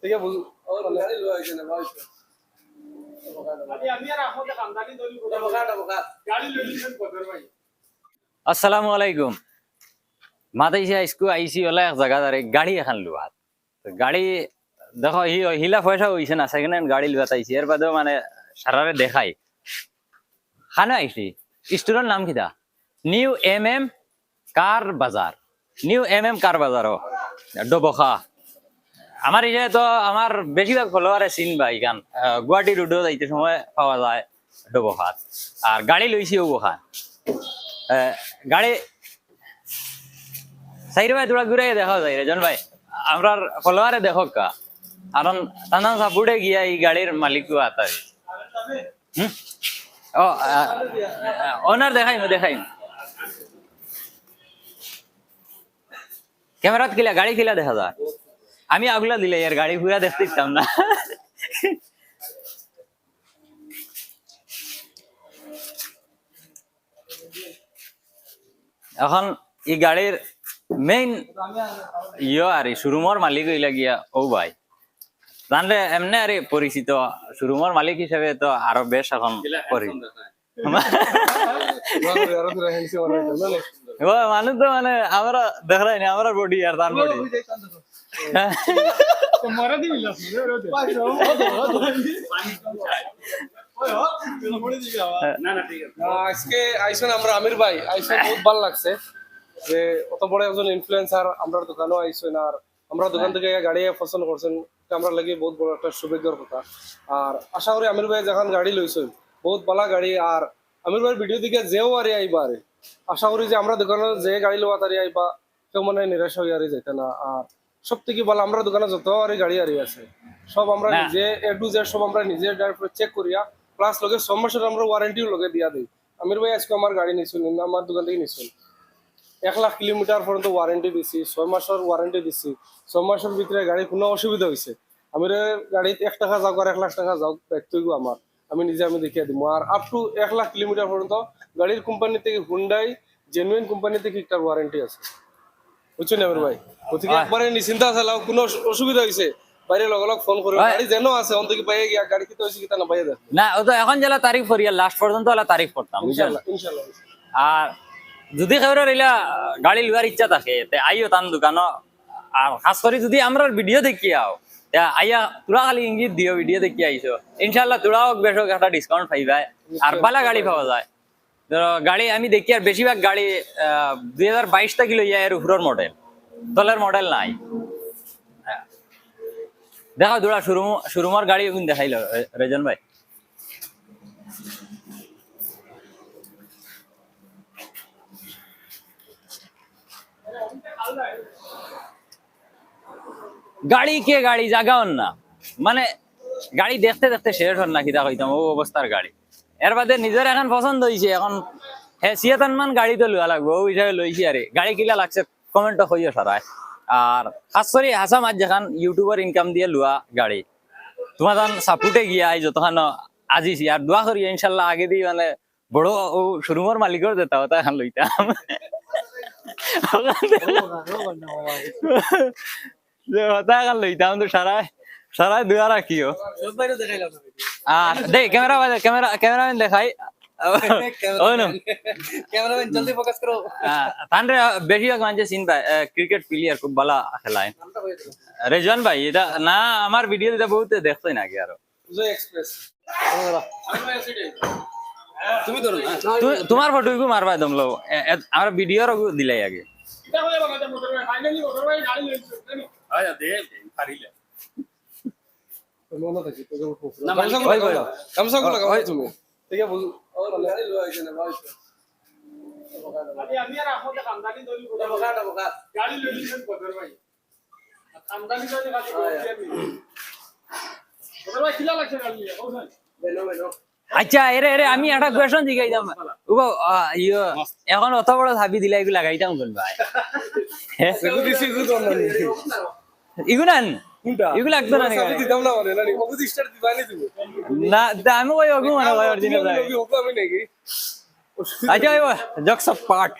ঠিক আছে বুঝু और गाड़ी लो आइए ना भाई আসসালামু আলাইকুম মাতাইছি আইসকু আইছি ওলা এক জায়গা দাঁড়ে গাড়ি এখন লুয়াত গাড়ি দেখো হিলা পয়সা হইছে না সেকেন্ড হ্যান্ড গাড়ি লুয়াত আইছি এর বাদেও মানে সারারে দেখাই খানা আইছি স্টোরের নাম কিটা নিউ এম কার বাজার নিউ এম কার বাজার ডবখা আমার এই তো আমার বেশিরভাগ ফলোয়ারে চিন বা ইখান গুয়াহাটি রোডও যাইতে সময় পাওয়া যায় ডবখাত আর গাড়ি লইছি ওখান গাড়ি সাইড ভাই তোরা ঘুরে দেখা যায় রেজন ভাই আমরা ফলোয়ারে দেখো কা কারণ টানা সাপুড়ে গিয়া এই গাড়ির মালিক আতা ও ওনার দেখাই ক্যামেরাত কিলা গাড়ি কিলা দেখা যায় আমি আগলা দিলে এর গাড়ি পুরা দেখতে ইচ্ছাম না এখন এই গাড়ির মেইন আর শোরুমর মালিক হইলা গিয়া ও ভাই জানলে এমনি আরে পরিচিত শোরুমর মালিক হিসেবে তো আরো বেশ এখন পরিচিত মানুষ তো মানে আমরা দেখাই না আমরা বডি আর তার বডি আজকে আইসেন আমরা আমির ভাই আইসেন বহুত ভালো লাগছে যে অত বড় একজন ইনফ্লুয়েন্সার আমরা দোকানও আইসেন আর আমরা দোকান থেকে গাড়ি পছন্দ করছেন আমরা লাগে বহুত বড় একটা শুভেচ্ছার কথা আর আশা করি আমির ভাই যখন গাড়ি লইছেন বহুত ভালো গাড়ি আর আমির ভাইয়ের ভিডিও দিকে যেও আরে আইবা আরে আশা করি যে আমরা দোকানে যে গাড়ি লওয়া তারি আইবা কেউ মানে নিরাশ হয়ে আরে যেতে না আর সব থেকে ভালো আমরা দোকানে যত আরে গাড়ি আরে আছে সব আমরা নিজে এ টু জেড সব আমরা নিজে চেক করিয়া প্লাস লগে 6 মাসের আমরা ওয়ারেন্টিও লগে দিয়া দেই আমির ভাই আজকে আমার গাড়ি নিছেন আমার দোকান থেকে নিছেন 1 লাখ কিলোমিটার পর্যন্ত ওয়ারেন্টি দিছি 6 মাসের ওয়ারেন্টি দিছি 6 মাসের ভিতরে গাড়ি কোনো অসুবিধা হয়েছে আমির গাড়িতে 1 টাকা যাও আর 1 লাখ টাকা যাও ব্যক্তিগত আমার আমি নিজে আমি দেখিয়ে দিব আর আপ টু 1 লাখ কিলোমিটার পর্যন্ত গাড়ির কোম্পানি থেকে হুন্ডাই জেনুইন কোম্পানি থেকে একটা ওয়ারেন্টি আছে বুঝছেন আমির ভাই ওদিকে একবারে নিশ্চিন্তা চালাও কোনো অসুবিধা হয়েছে বাইরে লগ ফোন করে গাড়ি যেন আছে অন থেকে পাইয়ে গিয়া গাড়ি কিতে হইছে কিতা না পাইয়ে দেখ না ও তো এখন জেলা তারিখ পড়িয়া লাস্ট পর্যন্ত হলা তারিখ পড়তাম ইনশাআল্লাহ ইনশাআল্লাহ আর যদি কেউর রিলা গাড়ি লওয়ার ইচ্ছা থাকে তে আইও তান দোকানো আর খাস করে যদি আমরা ভিডিও দেখি আও তে আইয়া তোরা খালি ইঙ্গিত দিও ভিডিও দেখি আইছো ইনশাআল্লাহ তোরাও বেশক একটা ডিসকাউন্ট পাইবা আর ভালো গাড়ি পাওয়া যায় ধরো গাড়ি আমি দেখি আর বেশিরভাগ গাড়ি 2022 থেকে লইয়া এর উপরের মডেল তলের মডেল নাই দেখো তোরা শোরুমের গাড়ি এখন দেখাইল রেজন ভাই গাড়ি কে গাড়ি জাগাও না মানে গাড়ি দেখতে দেখতে শেষ হন না কিতা কইতাম ও অবস্থার গাড়ি এর বাদে নিজের এখন পছন্দ হয়েছে এখন হেসিয়াতান মান গাড়ি তো লওয়া লাগবে ও হিসাবে লইছি আরে গাড়ি কিলা লাগছে কমেন্ট হইয়া সারায় আর খাস করে হাসা মাছ যেখান ইউটিউবার ইনকাম দিয়ে লওয়া গাড়ি তোমার সাপুটে গিয়া আই যতখান আজিছি আর দোয়া করি ইনশাল্লাহ আগে দিয়ে মানে বড় ও শোরুমের মালিকের যেতা ওটা এখন লইতাম লইতাম তো সারাই দুয়া রাখিও আর দেখ ক্যামেরাম্যান দেখাই বেশিরভাগ মানুষ চিন পায় ক্রিকেট প্লেয়ার খুব ভালো খেলায় রেজন ভাই এটা না আমার ভিডিও দিতে বহুত দেখছোই নাকি আরো তোমার ফটো মারবা একদম লো আমার ভিডিওর দিলাই আগে ঠিক আছে और गाड़ी लो आइए ना भाई আচ্ছা এরে এরে আমি একটা কোয়েশ্চন জিগাইতাম এখন অত বড় ভাবি দিলা এগুলো লাগাইতাম কোন ভাই ইগুনান এগুলো লাগতো না না আমি ওই অগু মানে ভাই অরিজিনাল ভাই আচ্ছা জকস অফ পার্ট